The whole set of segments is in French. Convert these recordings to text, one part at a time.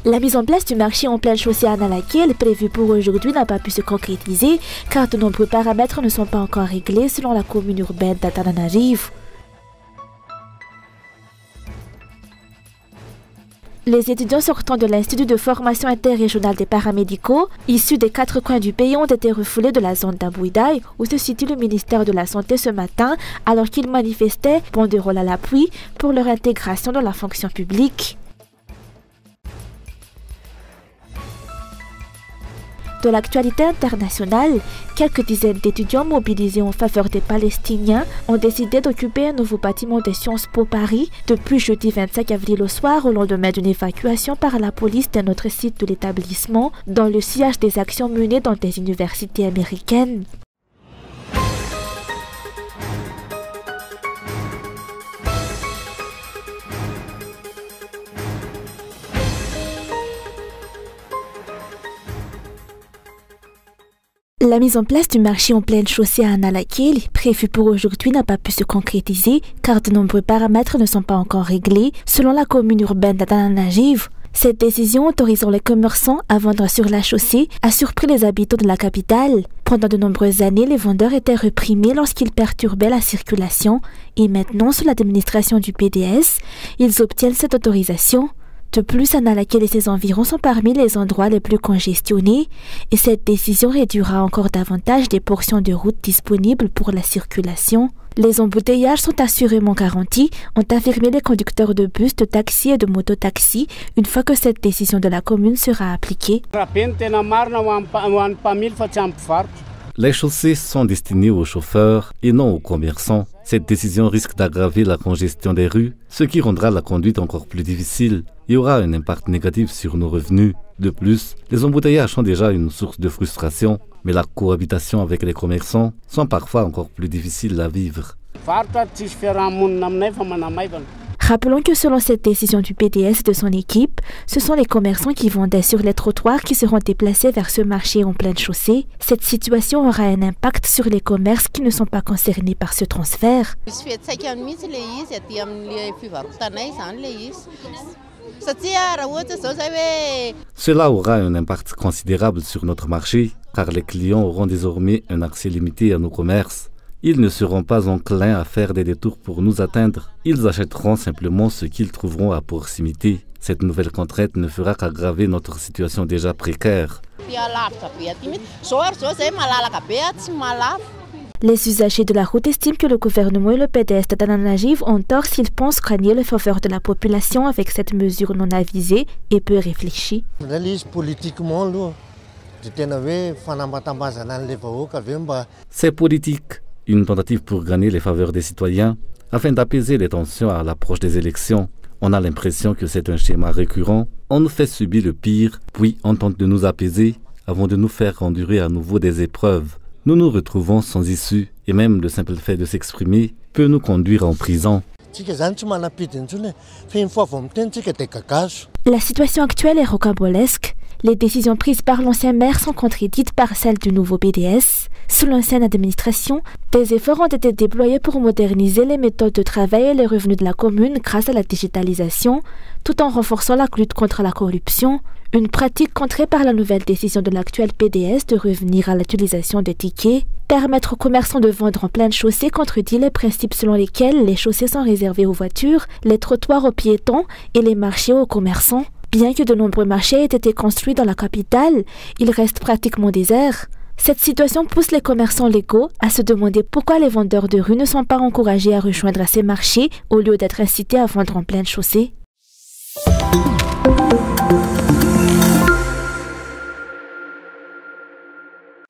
La mise en place du marché en pleine chaussée à Analakil, prévue pour aujourd'hui, n'a pas pu se concrétiser car de nombreux paramètres ne sont pas encore réglés selon la commune urbaine d'Antananarivo. Les étudiants sortant de l'Institut de formation interrégionale des paramédicaux, issus des 4 coins du pays, ont été refoulés de la zone d'Abouidaï, où se situe le ministère de la Santé ce matin, alors qu'ils manifestaient, banderoles à l'appui, pour leur intégration dans la fonction publique. De l'actualité internationale, quelques dizaines d'étudiants mobilisés en faveur des Palestiniens ont décidé d'occuper un nouveau bâtiment de Sciences Po Paris depuis jeudi 25 avril au soir, au lendemain d'une évacuation par la police d'un autre site de l'établissement dans le sillage des actions menées dans des universités américaines. La mise en place du marché en pleine chaussée à Analakil, prévue pour aujourd'hui, n'a pas pu se concrétiser car de nombreux paramètres ne sont pas encore réglés selon la commune urbaine d'Antananarivo. Cette décision autorisant les commerçants à vendre sur la chaussée a surpris les habitants de la capitale. Pendant de nombreuses années, les vendeurs étaient réprimés lorsqu'ils perturbaient la circulation et maintenant, sous l'administration du PDS, ils obtiennent cette autorisation. De plus, Analakil et ses environs sont parmi les endroits les plus congestionnés et cette décision réduira encore davantage des portions de route disponibles pour la circulation. Les embouteillages sont assurément garantis, ont affirmé les conducteurs de bus, de taxi et de mototaxi une fois que cette décision de la commune sera appliquée. Les chaussées sont destinées aux chauffeurs et non aux commerçants. Cette décision risque d'aggraver la congestion des rues, ce qui rendra la conduite encore plus difficile. Il y aura un impact négatif sur nos revenus. De plus, les embouteillages sont déjà une source de frustration, mais la cohabitation avec les commerçants sont parfois encore plus difficiles à vivre. Rappelons que selon cette décision du PDS et de son équipe, ce sont les commerçants qui vendaient sur les trottoirs qui seront déplacés vers ce marché en pleine chaussée. Cette situation aura un impact sur les commerces qui ne sont pas concernés par ce transfert. Cela aura un impact considérable sur notre marché, car les clients auront désormais un accès limité à nos commerces. Ils ne seront pas enclins à faire des détours pour nous atteindre. Ils achèteront simplement ce qu'ils trouveront à proximité. Cette nouvelle contrainte ne fera qu'aggraver notre situation déjà précaire. Les usagers de la route estiment que le gouvernement et le PDS d'Antananarivo ont tort s'ils pensent gagner le faveur de la population avec cette mesure non avisée et peu réfléchie. C'est politique. Une tentative pour gagner les faveurs des citoyens afin d'apaiser les tensions à l'approche des élections. On a l'impression que c'est un schéma récurrent. On nous fait subir le pire, puis on tente de nous apaiser avant de nous faire endurer à nouveau des épreuves. Nous nous retrouvons sans issue et même le simple fait de s'exprimer peut nous conduire en prison. La situation actuelle est rocambolesque. Les décisions prises par l'ancien maire sont contredites par celles du nouveau PDS. Sous l'ancienne administration, des efforts ont été déployés pour moderniser les méthodes de travail et les revenus de la commune grâce à la digitalisation, tout en renforçant la lutte contre la corruption. Une pratique contrée par la nouvelle décision de l'actuel PDS de revenir à l'utilisation de tickets. Permettre aux commerçants de vendre en pleine chaussée contredit les principes selon lesquels les chaussées sont réservées aux voitures, les trottoirs aux piétons et les marchés aux commerçants. Bien que de nombreux marchés aient été construits dans la capitale, ils restent pratiquement déserts. Cette situation pousse les commerçants légaux à se demander pourquoi les vendeurs de rue ne sont pas encouragés à rejoindre ces marchés au lieu d'être incités à vendre en pleine chaussée.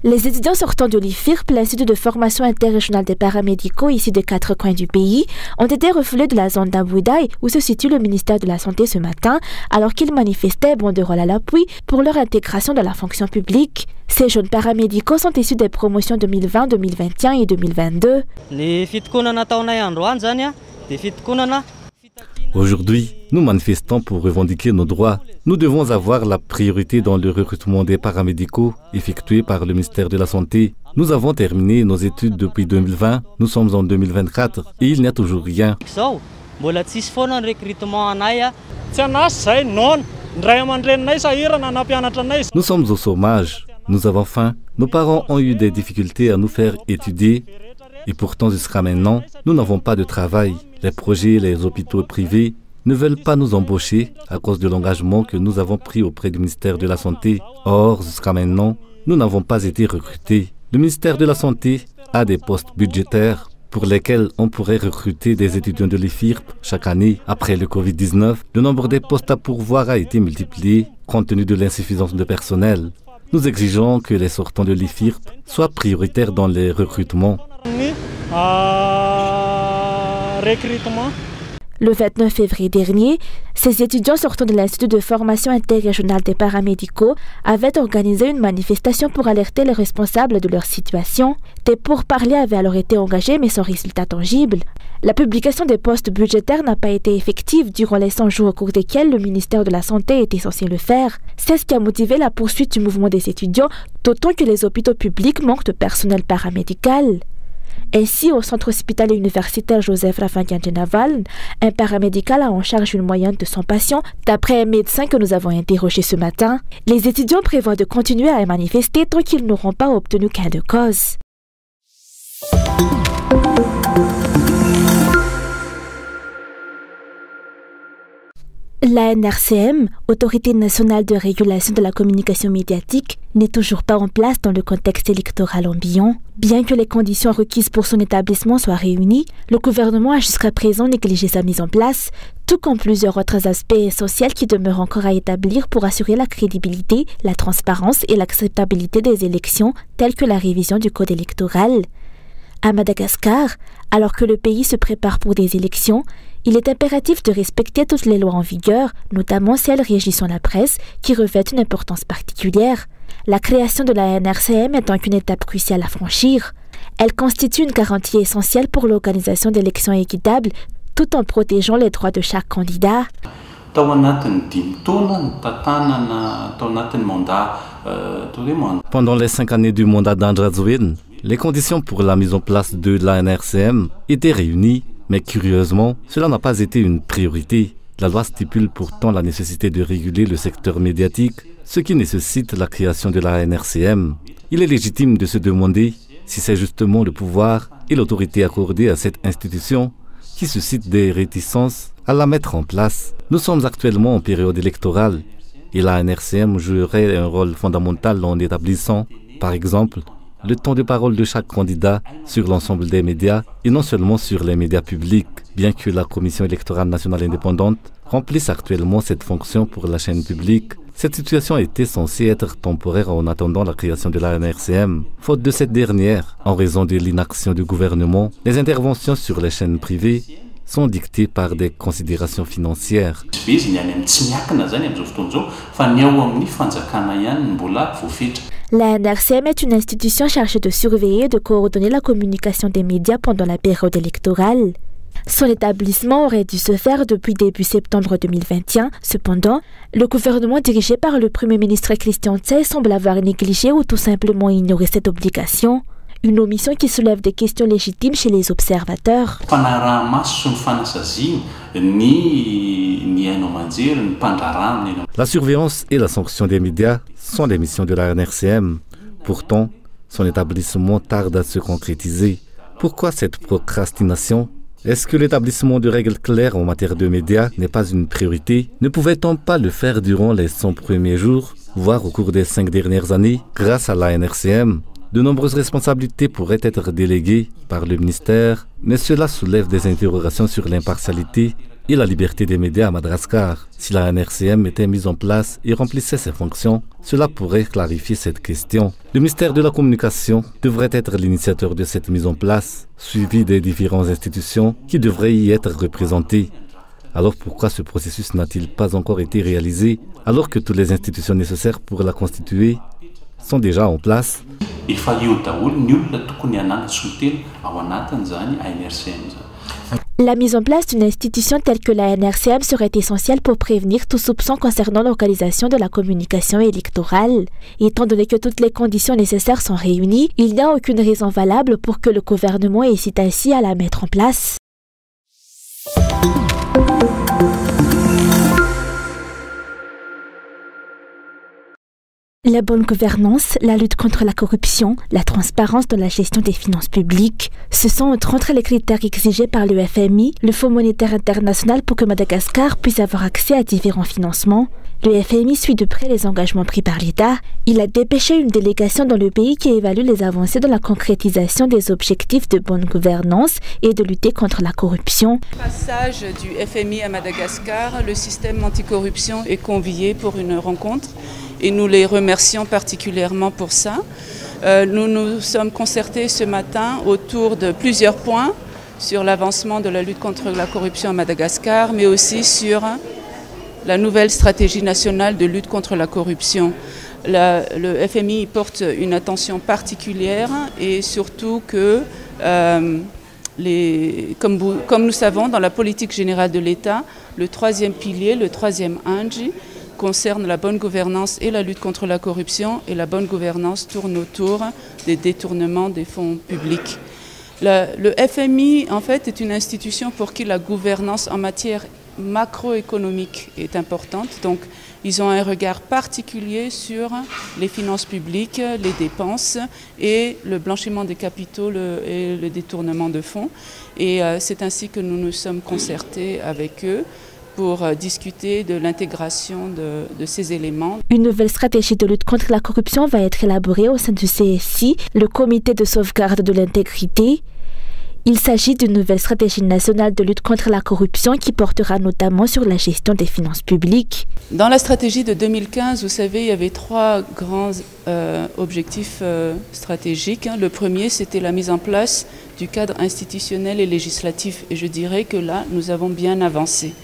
Les étudiants sortant de l'IFIRP, l'Institut de formation interrégionale des paramédicaux issus des 4 coins du pays, ont été refoulés de la zone d'Abouidaï où se situe le ministère de la Santé ce matin, alors qu'ils manifestaient banderoles à l'appui pour leur intégration dans la fonction publique. Ces jeunes paramédicaux sont issus des promotions 2020, 2021 et 2022. Aujourd'hui, nous manifestons pour revendiquer nos droits. Nous devons avoir la priorité dans le recrutement des paramédicaux effectué par le ministère de la Santé. Nous avons terminé nos études depuis 2020, nous sommes en 2024 et il n'y a toujours rien. Nous sommes au chômage, nous avons faim, nos parents ont eu des difficultés à nous faire étudier et pourtant jusqu'à maintenant, nous n'avons pas de travail. Les projets, les hôpitaux privés ne veulent pas nous embaucher à cause de l'engagement que nous avons pris auprès du ministère de la Santé. Or, jusqu'à maintenant, nous n'avons pas été recrutés. Le ministère de la Santé a des postes budgétaires pour lesquels on pourrait recruter des étudiants de l'IFIRP chaque année. Après le Covid-19, le nombre des postes à pourvoir a été multiplié compte tenu de l'insuffisance de personnel. Nous exigeons que les sortants de l'IFIRP soient prioritaires dans les recrutements. Le 29 février dernier, ces étudiants sortant de l'Institut de formation interrégionale des paramédicaux avaient organisé une manifestation pour alerter les responsables de leur situation. Des pourparlers avaient alors été engagés mais sans résultat tangible. La publication des postes budgétaires n'a pas été effective durant les 100 jours au cours desquels le ministère de la Santé était censé le faire. C'est ce qui a motivé la poursuite du mouvement des étudiants, d'autant que les hôpitaux publics manquent de personnel paramédical. Ainsi, au centre hospitalier universitaire Joseph Raffagnandji-Naval, un paramédical a en charge une moyenne de 100 patients, d'après un médecin que nous avons interrogé ce matin. Les étudiants prévoient de continuer à manifester tant qu'ils n'auront pas obtenu gain de cause. La NRCM, Autorité nationale de régulation de la communication médiatique, n'est toujours pas en place dans le contexte électoral ambiant. Bien que les conditions requises pour son établissement soient réunies, le gouvernement a jusqu'à présent négligé sa mise en place, tout comme plusieurs autres aspects essentiels qui demeurent encore à établir pour assurer la crédibilité, la transparence et l'acceptabilité des élections, telles que la révision du code électoral. À Madagascar, alors que le pays se prépare pour des élections, il est impératif de respecter toutes les lois en vigueur, notamment celles régissant la presse, qui revêtent une importance particulière. La création de la NRCM est donc une étape cruciale à franchir. Elle constitue une garantie essentielle pour l'organisation d'élections équitables, tout en protégeant les droits de chaque candidat. Pendant les 5 années du mandat d'Andradjouine, les conditions pour la mise en place de la NRCM étaient réunies, mais curieusement, cela n'a pas été une priorité. La loi stipule pourtant la nécessité de réguler le secteur médiatique, ce qui nécessite la création de la NRCM. Il est légitime de se demander si c'est justement le pouvoir et l'autorité accordée à cette institution qui suscitent des réticences à la mettre en place. Nous sommes actuellement en période électorale et la NRCM jouerait un rôle fondamental en établissant, par exemple, le temps de parole de chaque candidat sur l'ensemble des médias et non seulement sur les médias publics. Bien que la Commission électorale nationale indépendante remplisse actuellement cette fonction pour la chaîne publique, cette situation était censée être temporaire en attendant la création de la NRCM. Faute de cette dernière, en raison de l'inaction du gouvernement, les interventions sur les chaînes privées sont dictées par des considérations financières. La NRCM est une institution chargée de surveiller et de coordonner la communication des médias pendant la période électorale. Son établissement aurait dû se faire depuis début septembre 2021. Cependant, le gouvernement dirigé par le Premier ministre Christian Tse semble avoir négligé ou tout simplement ignoré cette obligation. Une omission qui soulève des questions légitimes chez les observateurs. La surveillance et la sanction des médias sont les missions de la NRCM. Pourtant, son établissement tarde à se concrétiser. Pourquoi cette procrastination ? Est-ce que l'établissement de règles claires en matière de médias n'est pas une priorité? Ne pouvait-on pas le faire durant les 100 premiers jours, voire au cours des 5 dernières années, grâce à la NRCM? De nombreuses responsabilités pourraient être déléguées par le ministère, mais cela soulève des interrogations sur l'impartialité et la liberté des médias à Madagascar. Si la NRCM était mise en place et remplissait ses fonctions, cela pourrait clarifier cette question. Le ministère de la Communication devrait être l'initiateur de cette mise en place, suivi des différentes institutions qui devraient y être représentées. Alors pourquoi ce processus n'a-t-il pas encore été réalisé alors que toutes les institutions nécessaires pour la constituer sont déjà en place? La mise en place d'une institution telle que la NRCM serait essentielle pour prévenir tout soupçon concernant l'organisation de la communication électorale. Étant donné que toutes les conditions nécessaires sont réunies, il n'y a aucune raison valable pour que le gouvernement hésite ainsi à la mettre en place. La bonne gouvernance, la lutte contre la corruption, la transparence dans la gestion des finances publiques, ce sont entre autres les critères exigés par le FMI, le Fonds monétaire international, pour que Madagascar puisse avoir accès à différents financements. Le FMI suit de près les engagements pris par l'État. Il a dépêché une délégation dans le pays qui évalue les avancées dans la concrétisation des objectifs de bonne gouvernance et de lutter contre la corruption. Passage du FMI à Madagascar, le système anticorruption est convié pour une rencontre. Et nous les remercions particulièrement pour ça. Nous nous sommes concertés ce matin autour de plusieurs points sur l'avancement de la lutte contre la corruption à Madagascar, mais aussi sur la nouvelle stratégie nationale de lutte contre la corruption. Le FMI porte une attention particulière et surtout que, comme nous savons, dans la politique générale de l'État, le troisième pilier, le troisième ANJI, concerne la bonne gouvernance et la lutte contre la corruption, et la bonne gouvernance tourne autour des détournements des fonds publics. Le FMI, en fait, est une institution pour qui la gouvernance en matière macroéconomique est importante. Donc, ils ont un regard particulier sur les finances publiques, les dépenses et le blanchiment des capitaux et le détournement de fonds. Et c'est ainsi que nous nous sommes concertés avec eux pour discuter de l'intégration de ces éléments. Une nouvelle stratégie de lutte contre la corruption va être élaborée au sein du CSI, le Comité de sauvegarde de l'intégrité. Il s'agit d'une nouvelle stratégie nationale de lutte contre la corruption qui portera notamment sur la gestion des finances publiques. Dans la stratégie de 2015, vous savez, il y avait trois grands objectifs stratégiques. Le premier, c'était la mise en place du cadre institutionnel et législatif. Et je dirais que là, nous avons bien avancé.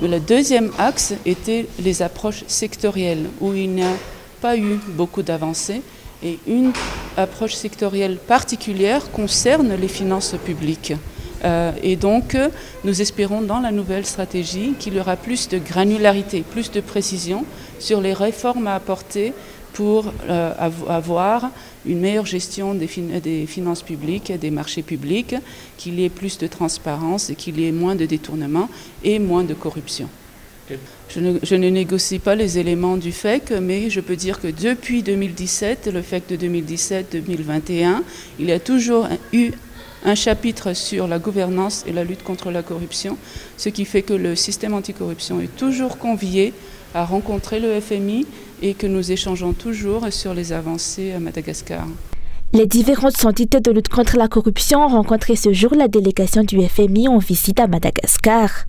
Mais le deuxième axe était les approches sectorielles, où il n'y a pas eu beaucoup d'avancées. Et une approche sectorielle particulière concerne les finances publiques. Et donc, nous espérons dans la nouvelle stratégie qu'il y aura plus de granularité, plus de précision sur les réformes à apporter pour avoir une meilleure gestion des finances publiques, des marchés publics, qu'il y ait plus de transparence et qu'il y ait moins de détournement et moins de corruption. Je ne négocie pas les éléments du FEC, mais je peux dire que depuis 2017, le FEC de 2017-2021, il y a toujours eu un chapitre sur la gouvernance et la lutte contre la corruption, ce qui fait que le système anticorruption est toujours convié à rencontrer le FMI et que nous échangeons toujours sur les avancées à Madagascar. Les différentes entités de lutte contre la corruption ont rencontré ce jour la délégation du FMI en visite à Madagascar.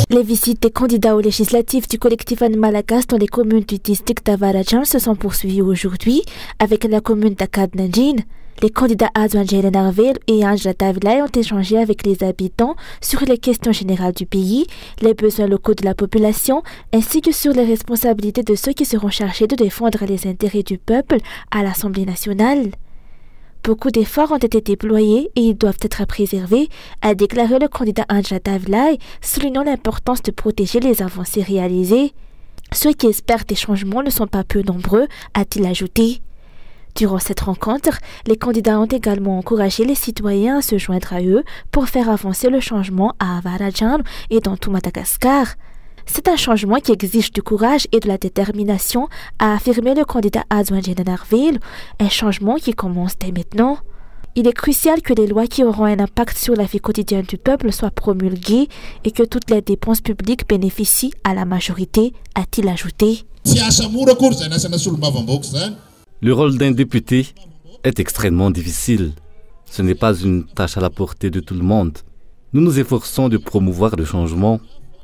Les visites des candidats aux législatives du collectif An Malagas dans les communes du district d'Avarajan se sont poursuivies aujourd'hui avec la commune d'Akadnanjin. Les candidats Adwan Jailenarvel et Angela Tavlai ont échangé avec les habitants sur les questions générales du pays, les besoins locaux de la population, ainsi que sur les responsabilités de ceux qui seront chargés de défendre les intérêts du peuple à l'Assemblée nationale. Beaucoup d'efforts ont été déployés et ils doivent être préservés, a déclaré le candidat Angela Tavlai, soulignant l'importance de protéger les avancées réalisées. Ceux qui espèrent des changements ne sont pas peu nombreux, a-t-il ajouté. Durant cette rencontre, les candidats ont également encouragé les citoyens à se joindre à eux pour faire avancer le changement à Avarajan et dans tout Madagascar. C'est un changement qui exige du courage et de la détermination, a affirmé le candidat Adwan Jailenarvel, un changement qui commence dès maintenant. Il est crucial que les lois qui auront un impact sur la vie quotidienne du peuple soient promulguées et que toutes les dépenses publiques bénéficient à la majorité, a-t-il ajouté. Le rôle d'un député est extrêmement difficile. Ce n'est pas une tâche à la portée de tout le monde. Nous nous efforçons de promouvoir le changement.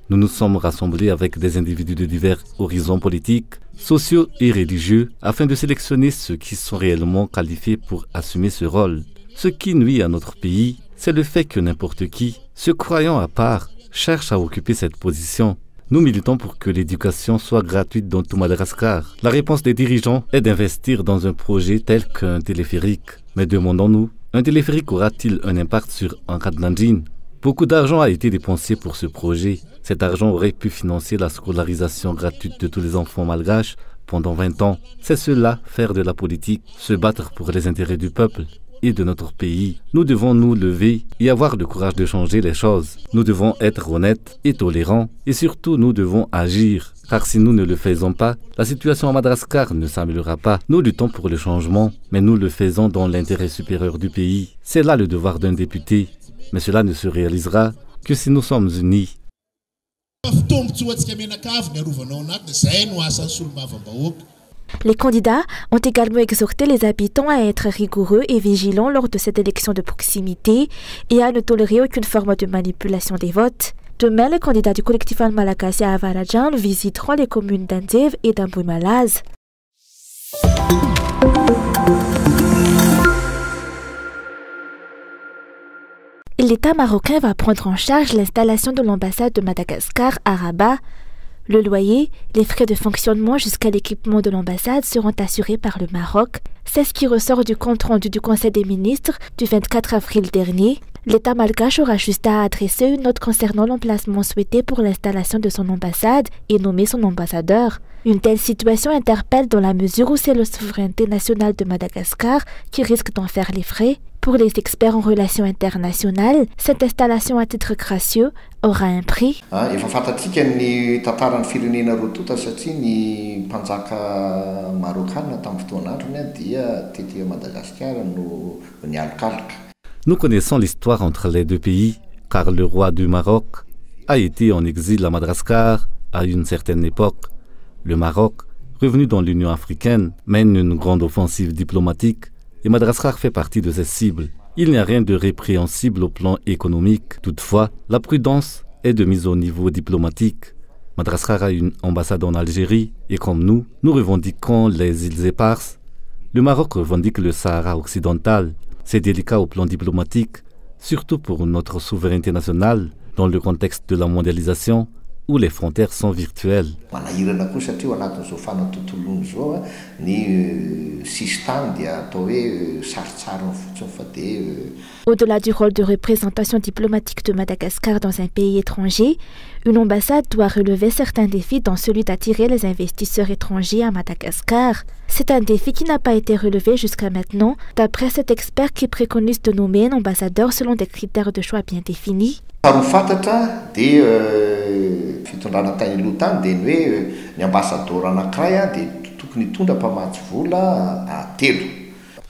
Nous nous sommes rassemblés avec des individus de divers horizons politiques, sociaux et religieux afin de sélectionner ceux qui sont réellement qualifiés pour assumer ce rôle. Ce qui nuit à notre pays, c'est le fait que n'importe qui, se croyant à part, cherche à occuper cette position. Nous militons pour que l'éducation soit gratuite dans tout Madagascar. La réponse des dirigeants est d'investir dans un projet tel qu'un téléphérique. Mais demandons-nous, un téléphérique aura-t-il un impact sur Akadnanjin? Beaucoup d'argent a été dépensé pour ce projet. Cet argent aurait pu financer la scolarisation gratuite de tous les enfants malgaches pendant 20 ans. C'est cela, faire de la politique, se battre pour les intérêts du peuple et de notre pays. Nous devons nous lever et avoir le courage de changer les choses. Nous devons être honnêtes et tolérants et surtout nous devons agir. Car si nous ne le faisons pas, la situation à Madagascar ne s'améliorera pas. Nous luttons pour le changement, mais nous le faisons dans l'intérêt supérieur du pays. C'est là le devoir d'un député. Mais cela ne se réalisera que si nous sommes unis. Les candidats ont également exhorté les habitants à être rigoureux et vigilants lors de cette élection de proximité et à ne tolérer aucune forme de manipulation des votes. Demain, les candidats du collectif Al-Malagasy à Avaradjan visiteront les communes d'Andev et d'Ambouimalaz. L'État marocain va prendre en charge l'installation de l'ambassade de Madagascar à Rabat. Le loyer, les frais de fonctionnement jusqu'à l'équipement de l'ambassade seront assurés par le Maroc. C'est ce qui ressort du compte-rendu du Conseil des ministres du 24 avril dernier. L'État malgache aura juste à adresser une note concernant l'emplacement souhaité pour l'installation de son ambassade et nommer son ambassadeur. Une telle situation interpelle dans la mesure où c'est la souveraineté nationale de Madagascar qui risque d'en faire les frais. Pour les experts en relations internationales, cette installation à titre gracieux aura un prix. Nous connaissons l'histoire entre les deux pays, car le roi du Maroc a été en exil à Madagascar à une certaine époque. Le Maroc, revenu dans l'Union africaine, mène une grande offensive diplomatique et Madagascar fait partie de ses cibles. Il n'y a rien de répréhensible au plan économique. Toutefois, la prudence est de mise au niveau diplomatique. Madagascar a une ambassade en Algérie et comme nous revendiquons les îles éparses. Le Maroc revendique le Sahara occidental. C'est délicat au plan diplomatique, surtout pour notre souveraineté nationale, dans le contexte de la mondialisation, où les frontières sont virtuelles. Au-delà du rôle de représentation diplomatique de Madagascar dans un pays étranger, une ambassade doit relever certains défis dont celui d'attirer les investisseurs étrangers à Madagascar. C'est un défi qui n'a pas été relevé jusqu'à maintenant, d'après cet expert qui préconise de nommer un ambassadeur selon des critères de choix bien définis.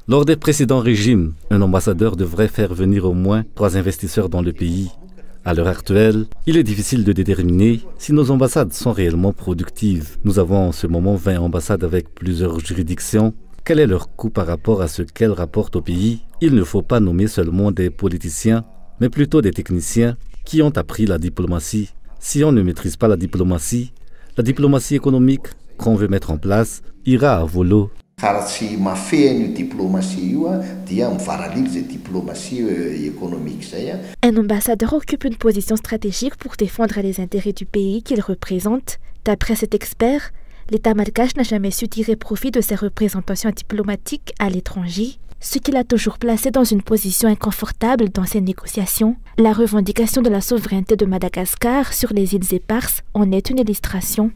Lors des précédents régimes, un ambassadeur devrait faire venir au moins 3 investisseurs dans le pays. À l'heure actuelle, il est difficile de déterminer si nos ambassades sont réellement productives. Nous avons en ce moment 20 ambassades avec plusieurs juridictions. Quel est leur coût par rapport à ce qu'elles rapportent au pays? Il ne faut pas nommer seulement des politiciens, mais plutôt des techniciens qui ont appris la diplomatie. Si on ne maîtrise pas la diplomatie économique qu'on veut mettre en place ira à volo. Un ambassadeur occupe une position stratégique pour défendre les intérêts du pays qu'il représente. D'après cet expert, l'État malgache n'a jamais su tirer profit de ses représentations diplomatiques à l'étranger, ce qui l'a toujours placé dans une position inconfortable dans ses négociations. La revendication de la souveraineté de Madagascar sur les îles éparses en est une illustration.